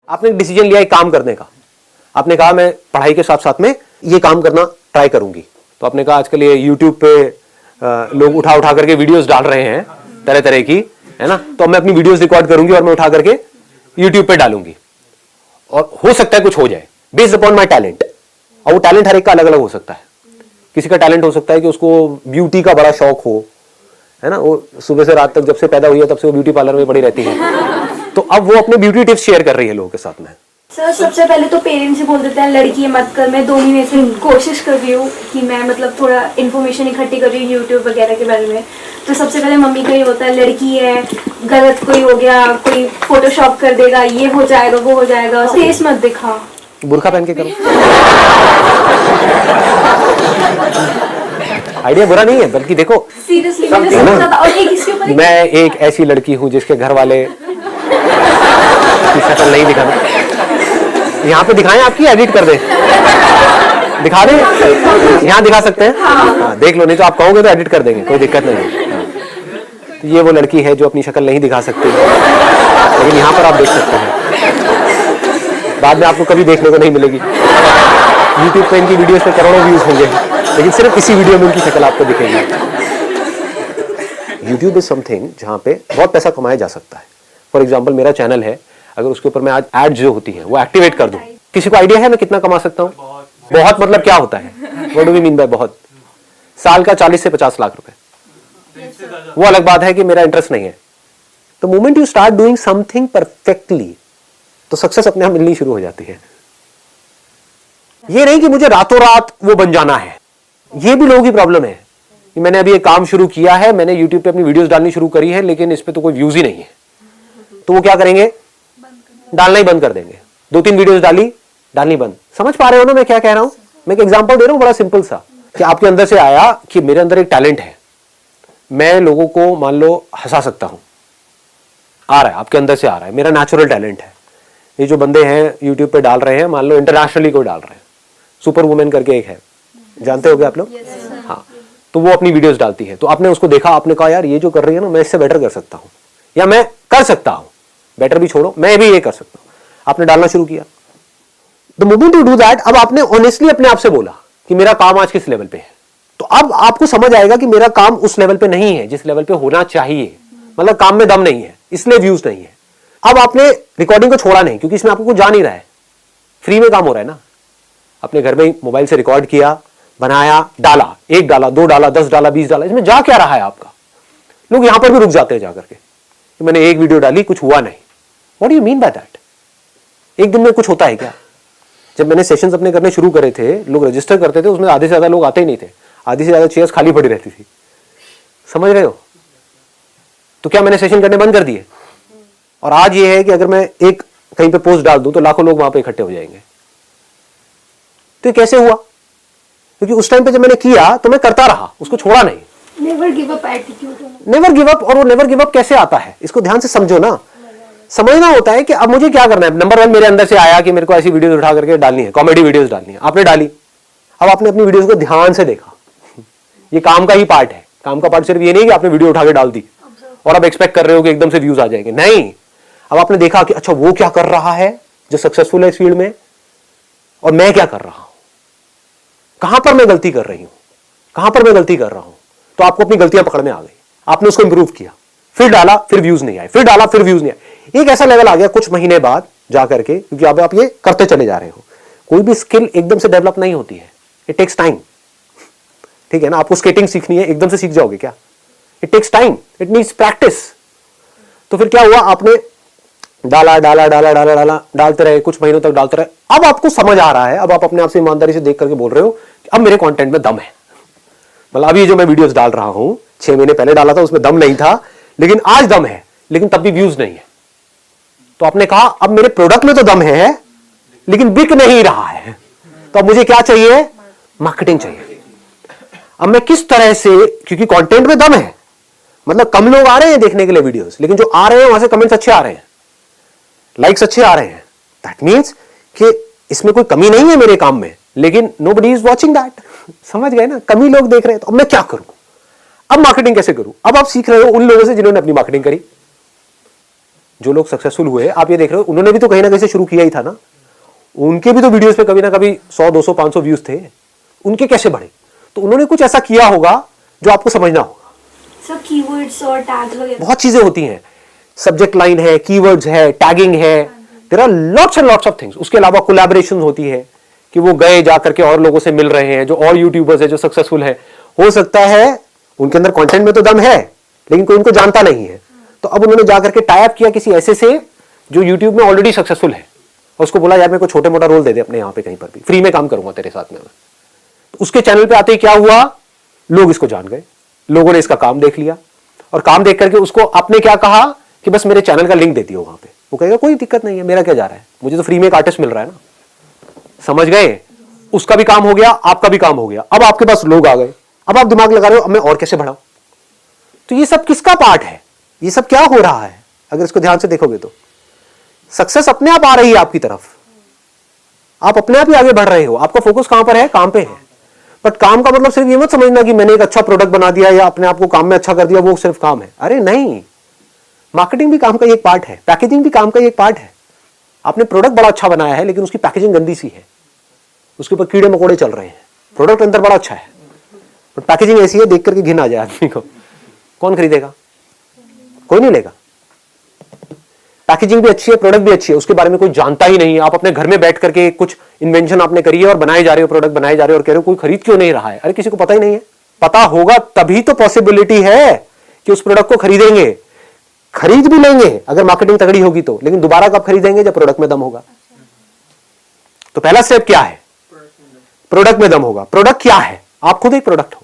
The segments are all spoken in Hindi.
आपने एक डिसीजन लिया एक काम करने का, आपने कहा मैं पढ़ाई के साथ साथ में ये काम करना ट्राई करूंगी। तो आपने कहा आजकल ये यूट्यूब पे लोग उठा उठा करके वीडियोस डाल रहे हैं तरह तरह की, है ना, तो मैं अपनी वीडियोस रिकॉर्ड करूंगी और मैं उठा करके यूट्यूब पे डालूंगी और हो सकता है कुछ हो जाए बेस्ड अपॉन माई टैलेंट। और वो टैलेंट हर एक का अलग अलग हो सकता है। किसी का टैलेंट हो सकता है कि उसको ब्यूटी का बड़ा शौक हो, है ना, वो सुबह से रात तक जब से पैदा हुई है तब से वो ब्यूटी पार्लर में पड़ी रहती है, तो अब वो अपने ब्यूटी टिप्स शेयर कर रही है लोगों के साथ में। सर सबसे पहले तो पेरेंट्स ही बोल देते हैं लड़की मत कर। मैं 2 महीने से कोशिश कर रही हूँ कि मैं मतलब थोड़ा इन्फॉर्मेशन इकट्ठी कर रही हूँ यूट्यूब वगैरह के बारे में। तो सबसे पहले मम्मी का ही होता है लड़की है, गलत कोई हो गया, कोई फोटोशॉप कर देगा, ये हो जाएगा वो हो जाएगा, फेस मत दिखा, बुर्का पहन के करो। आइडिया बुरा नहीं है, बल्कि देखो सीरियसली मैंने सोचा था। और एक इसके ऊपर मैं एक ऐसी लड़की हूँ जिसके घर वाले की शक्ल नहीं दिखाना। यहाँ पे दिखाएं, आपकी एडिट कर दे, दिखा दें, यहाँ दिखा सकते हैं। हाँ, देख लो, नहीं तो आप कहोगे तो एडिट कर देंगे, कोई दिक्कत नहीं है। तो ये वो लड़की है जो अपनी शक्ल नहीं दिखा सकती, लेकिन यहाँ पर आप देख सकते हैं। बाद में आपको कभी देखने को नहीं मिलेगी। यूट्यूब पे इनकी वीडियोस पे करोड़ों व्यूज होंगे, लेकिन सिर्फ इसी वीडियो में उनकी शक्ल आपको दिखेगी। यूट्यूब इज समथिंग जहाँ पे बहुत पैसा कमाया जा सकता है। फॉर एग्जाम्पल मेरा चैनल है, अगर उसके ऊपर मैं आज एड जो होती है वो एक्टिवेट कर दूं, किसी को आइडिया है मैं कितना कमा सकता हूँ? बहुत मतलब क्या होता है? What do we mean by बहुत? साल का 40 से 50 लाख रुपए। वो अलग बात है कि मेरा इंटरेस्ट नहीं है। तो moment you start doing something perfectly, तो सक्सेस अपने आप मिलनी शुरू हो जाती है। ये नहीं कि मुझे रातों रात वो बन जाना है। ये भी लोगों की प्रॉब्लम है कि मैंने अभी एक काम शुरू किया है, मैंने यूट्यूब पे अपनी वीडियोस डालनी शुरू करी है, लेकिन इस पे तो कोई व्यूज ही नहीं है। तो वो क्या करेंगे? डालना ही बंद कर देंगे। 2-3 वीडियोस डालनी बंद। समझ पा रहे हो ना मैं क्या कह रहा हूं? मैं एक एग्जांपल दे रहा हूं बड़ा सिंपल सा, कि आपके अंदर से आया कि मेरे अंदर एक टैलेंट है, मैं लोगों को मान लो हंसा सकता हूं। आ रहा है, आपके अंदर से आ रहा है, मेरा नेचुरल टैलेंट है। ये जो बंदे हैं यूट्यूब पे डाल रहे हैं, मान लो इंटरनेशनली कोई डाल रहे हैं, सुपर वुमेन करके एक है, जानते होगे आप लोग? हाँ, तो वो अपनी वीडियोस डालती है। तो आपने उसको देखा, आपने कहा यार ये जो कर रही है ना, मैं इससे बेटर कर सकता हूं, या मैं कर सकता हूं, बेटर भी छोड़ो, मैं भी ये कर सकता हूं। आपने डालना शुरू किया। The moment you do that, अब आपने ऑनेस्टली अपने आप से बोला कि मेरा काम आज किस लेवल पे है, तो अब आपको समझ आएगा कि मेरा काम उस लेवल पे नहीं है जिस लेवल पे होना चाहिए। मतलब काम में दम नहीं है, इसलिए व्यूज नहीं है। अब आपने रिकॉर्डिंग को छोड़ा नहीं, क्योंकि इसमें आपको कुछ जा नहीं रहा है, फ्री में काम हो रहा है ना। अपने घर में मोबाइल से रिकॉर्ड किया, बनाया, डाला, 1 डाला, 2 डाला, 10 डाला, 20 डाला, इसमें जा क्या रहा है आपका? लोग यहां पर भी रुक जाते हैं जाकर के, मैंने 1 वीडियो डाली, कुछ हुआ नहीं। What do you mean by that? एक दिन में कुछ होता है क्या? जब मैंने सेशंस अपने करने शुरू करे थे, लोग रजिस्टर करते थे, उसमें आधे से ज्यादा लोग आते ही नहीं थे, आधी से ज्यादा चेयर्स खाली पड़ी रहती थी। समझ रहे हो? तो क्या मैंने सेशन करने बंद कर दिए? और आज ये है कि अगर मैं एक कहीं पे पोस्ट डाल दूं तो लाखों लोग वहां पे इकट्ठे हो जाएंगे। तो ये कैसे हुआ? क्योंकि उस टाइम पे जब मैंने किया तो मैं करता रहा, उसको छोड़ा नहीं। Never give up attitude, never give up. और वो नेवर गिव अप कैसे आता है, इसको ध्यान से समझो ना। समझना होता है कि अब मुझे क्या करना है। नंबर 1 मेरे अंदर से आया कि मेरे को ऐसी वीडियोस उठा करके डालनी है, कॉमेडी वीडियोस डालनी है। आपने डाली, अब आपने अपनी वीडियोस को ध्यान से देखा। ये काम का ही पार्ट है। काम का पार्ट सिर्फ ये नहीं कि आपने वीडियो उठा के डाल दी और अब एक्सपेक्ट कर रहे हो कि एकदम से व्यूज आ जाएंगे। नहीं, अब आपने देखा कि अच्छा वो क्या कर रहा है जो सक्सेसफुल है इस फील्ड में, और मैं क्या कर रहा हूं, कहां पर मैं गलती कर रही हूं, कहां पर मैं गलती कर रहा हूं। तो आपको अपनी गलतियां पकड़ में आ गई, आपने उसको इंप्रूव किया, फिर डाला, फिर व्यूज नहीं आए, फिर डाला, फिर व्यूज नहीं आए। एक ऐसा लेवल आ गया कुछ महीने बाद जाकर के, क्योंकि अब आप ये करते चले जा रहे हो। कोई भी स्किल एकदम से डेवलप नहीं होती है, इट टेक्स टाइम। ठीक है ना? आपको स्केटिंग सीखनी है, एकदम से सीख जाओगे क्या? It takes time, it needs practice. तो फिर क्या हुआ? आपने डाला डाला डाला डाला डाला डालते रहे, कुछ महीनों तक डालते रहे। अब आपको समझ आ रहा है, अब आप अपने आप से ईमानदारी से देख करके बोल रहे हो कि अब मेरे कंटेंट में दम है। मतलब अभी जो मैं वीडियोस डाल रहा हूं, 6 महीने पहले डाला था, उसमें दम नहीं था, लेकिन आज दम है, लेकिन तब भी व्यूज नहीं है। तो आपने कहा अब मेरे प्रोडक्ट में तो दम है, लेकिन बिक नहीं रहा है। तो अब मुझे क्या चाहिए? मार्केटिंग चाहिए। अब मैं किस तरह से, क्योंकि कंटेंट में दम है, मतलब कम लोग आ रहे हैं देखने के लिए वीडियोस, लेकिन जो आ रहे हैं वहां से कमेंट्स अच्छे आ रहे हैं, लाइक्स अच्छे आ रहे हैं। दैट मीन्स कि इसमें कोई कमी नहीं है मेरे काम में, लेकिन नोबडी इज वॉचिंग दैट। समझ गए ना? कमी लोग देख रहे हैं। तो अब मैं क्या करूं? अब मार्केटिंग कैसे करूं? अब आप सीख रहे हो उन लोगों से जिन्होंने अपनी मार्केटिंग करी। जो लोग सक्सेसफुल हुए, आप ये देख रहे हो, उन्होंने भी तो कहीं ना कहीं से शुरू किया ही था ना। उनके भी तो वीडियोस पे कभी ना कभी 100, 200, 500 व्यूज थे, उनके कैसे बढ़े? तो उन्होंने कुछ ऐसा किया होगा जो आपको समझना होगा। सब कीवर्ड्स और टैग्स वगैरह बहुत चीजें होती हैं, सब्जेक्ट लाइन है, कीवर्ड्स है, टैगिंग है, there are lots and lots of things. उसके अलावा कोलैबोरेशन होती है कि वो गए जाकर के और लोगों से मिल रहे हैं, जो और यूट्यूबर्स है जो सक्सेसफुल है। हो सकता है उनके अंदर कंटेंट में तो दम है, लेकिन कोई उनको जानता नहीं है, तो अब उन्होंने जाकर के टाई अप किया किसी ऐसे से जो यूट्यूब में ऑलरेडी सक्सेसफुल है, और उसको बोला यार मेरे को छोटे मोटा रोल दे दे अपने यहाँ पे कहीं पर भी, फ्री में काम करूंगा तेरे साथ में। तो उसके चैनल पे आते ही क्या हुआ, लोग इसको जान गए, लोगों ने इसका काम देख लिया, और काम देख करके उसको आपने क्या कहा कि बस मेरे चैनल का लिंक दे दियो वहां पे। वो कहेगा कोई दिक्कत नहीं है, मेरा क्या जा रहा है, मुझे तो फ्री में एक आर्टिस्ट मिल रहा है ना। समझ गए? उसका भी काम हो गया, आपका भी काम हो गया। अब आपके पास लोग आ गए, अब आप दिमाग लगा रहे हो अब मैं और कैसे बढ़ाऊं। तो ये सब किसका पार्ट है, ये सब क्या हो रहा है? अगर इसको ध्यान से देखोगे तो सक्सेस अपने आप आ रही है आपकी तरफ, आप अपने आप ही आगे बढ़ रहे हो। आपका फोकस कहां पर है? काम पे है। बट काम का मतलब सिर्फ ये मत समझना कि मैंने एक अच्छा प्रोडक्ट बना दिया या अपने आप को काम में अच्छा कर दिया, वो सिर्फ काम है। अरे नहीं, मार्केटिंग भी काम का एक पार्ट है, पैकेजिंग भी काम का एक पार्ट है। आपने प्रोडक्ट बड़ा अच्छा बनाया है लेकिन उसकी पैकेजिंग गंदी सी है, उसके ऊपर कीड़े मकोड़े चल रहे हैं। प्रोडक्ट अंदर बड़ा अच्छा है बट पैकेजिंग ऐसी है देख करके घिन आ जाए आदमी को, कौन खरीदेगा? कोई नहीं लेगा। पैकेजिंग भी अच्छी है, प्रोडक्ट भी अच्छी है, उसके बारे में कोई जानता ही नहीं है। आप अपने घर में बैठ करके कुछ इन्वेंशन आपने करी है और बनाए जा रहे हो, प्रोडक्ट बनाए जा रहे हो, और कह रहे हो कोई खरीद क्यों नहीं रहा है। अरे किसी को पता ही नहीं है। पता होगा तभी तो पॉसिबिलिटी है कि उस प्रोडक्ट को खरीदेंगे, खरीद भी लेंगे अगर मार्केटिंग तगड़ी होगी तो, लेकिन दोबारा कब खरीदेंगे? जब प्रोडक्ट में दम होगा। तो पहला स्टेप क्या है? प्रोडक्ट में दम होगा। प्रोडक्ट क्या है? आप खुद एक प्रोडक्ट हो।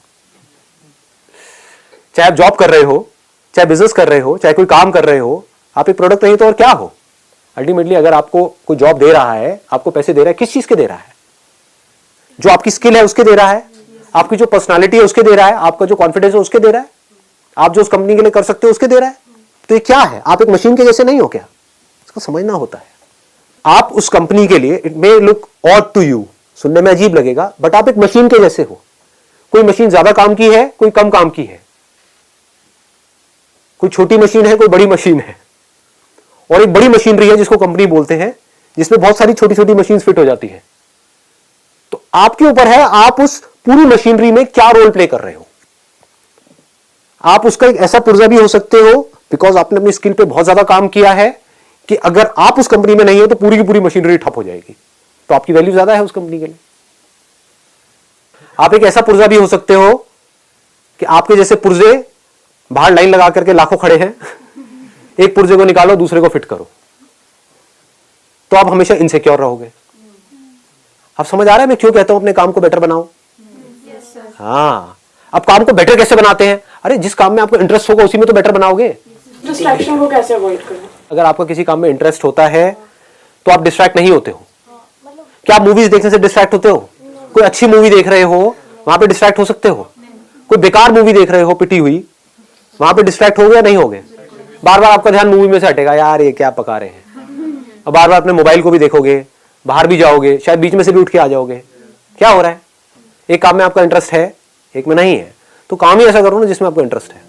चाहे आप जॉब कर रहे हो, चाहे बिजनेस कर रहे हो, चाहे कोई काम कर रहे हो, आप एक प्रोडक्ट नहीं तो और क्या हो? अल्टीमेटली अगर आपको कोई जॉब दे रहा है, आपको पैसे दे रहा है, किस चीज के दे रहा है? जो आपकी स्किल है उसके दे रहा है, आपकी जो पर्सनालिटी है उसके दे रहा है, आपका जो कॉन्फिडेंस है उसके दे रहा है, आप जो उस कंपनी के लिए कर सकते हो उसके दे रहा है। तो ये क्या है? आप एक मशीन के जैसे नहीं हो क्या? इसको समझना होता है। आप उस कंपनी के लिए, it may look odd to you, सुनने में अजीब लगेगा, बट आप एक मशीन के जैसे हो। कोई मशीन ज्यादा काम की है, कोई कम काम की है, कोई छोटी मशीन है, कोई बड़ी मशीन है, और एक बड़ी मशीनरी है जिसको कंपनी बोलते हैं, जिसमें बहुत सारी छोटी छोटी मशीन फिट हो जाती है। तो आपके ऊपर है आप उस पूरी मशीनरी में क्या रोल प्ले कर रहे हो। आप उसका एक ऐसा पुर्जा भी हो सकते हो बिकॉज आपने अपनी स्किल पे बहुत ज्यादा काम किया है कि अगर आप उस कंपनी में नहीं हो तो पूरी की पूरी मशीनरी ठप हो जाएगी, तो आपकी वैल्यू ज्यादा है उस कंपनी के लिए। आप एक ऐसा पुर्जा भी हो सकते हो कि आपके जैसे पुर्जे बाहर लाइन लगा करके लाखों खड़े हैं, एक पुर्जे को निकालो दूसरे को फिट करो, तो आप हमेशा इनसिक्योर रहोगे। आप समझ आ रहा है मैं क्यों कहता हूं अपने काम को बेटर बनाओ? हाँ, अब काम को बेटर कैसे बनाते हैं? अरे जिस काम में आपको इंटरेस्ट होगा उसी में तो बेटर बनाओगे। डिस्ट्रैक्शन को कैसे अवॉइड करें? अगर आपका किसी काम में इंटरेस्ट होता है तो आप डिस्ट्रैक्ट नहीं होते हो। क्या आप मूवीज देखने से डिस्ट्रैक्ट होते हो? कोई अच्छी मूवी देख रहे हो वहां पे डिस्ट्रैक्ट हो सकते हो? कोई बेकार मूवी देख रहे हो पिटी हुई, वहां पे डिस्ट्रैक्ट हो गया नहीं हो गए? बार बार आपका ध्यान मूवी में से हटेगा, यार ये क्या पका रहे हैं, और बार बार अपने मोबाइल को भी देखोगे, बाहर भी जाओगे, शायद बीच में से भी उठ के आ जाओगे। क्या हो रहा है? एक काम में आपका इंटरेस्ट है, एक में नहीं है, तो काम ही ऐसा करो ना जिसमें आपको इंटरेस्ट है।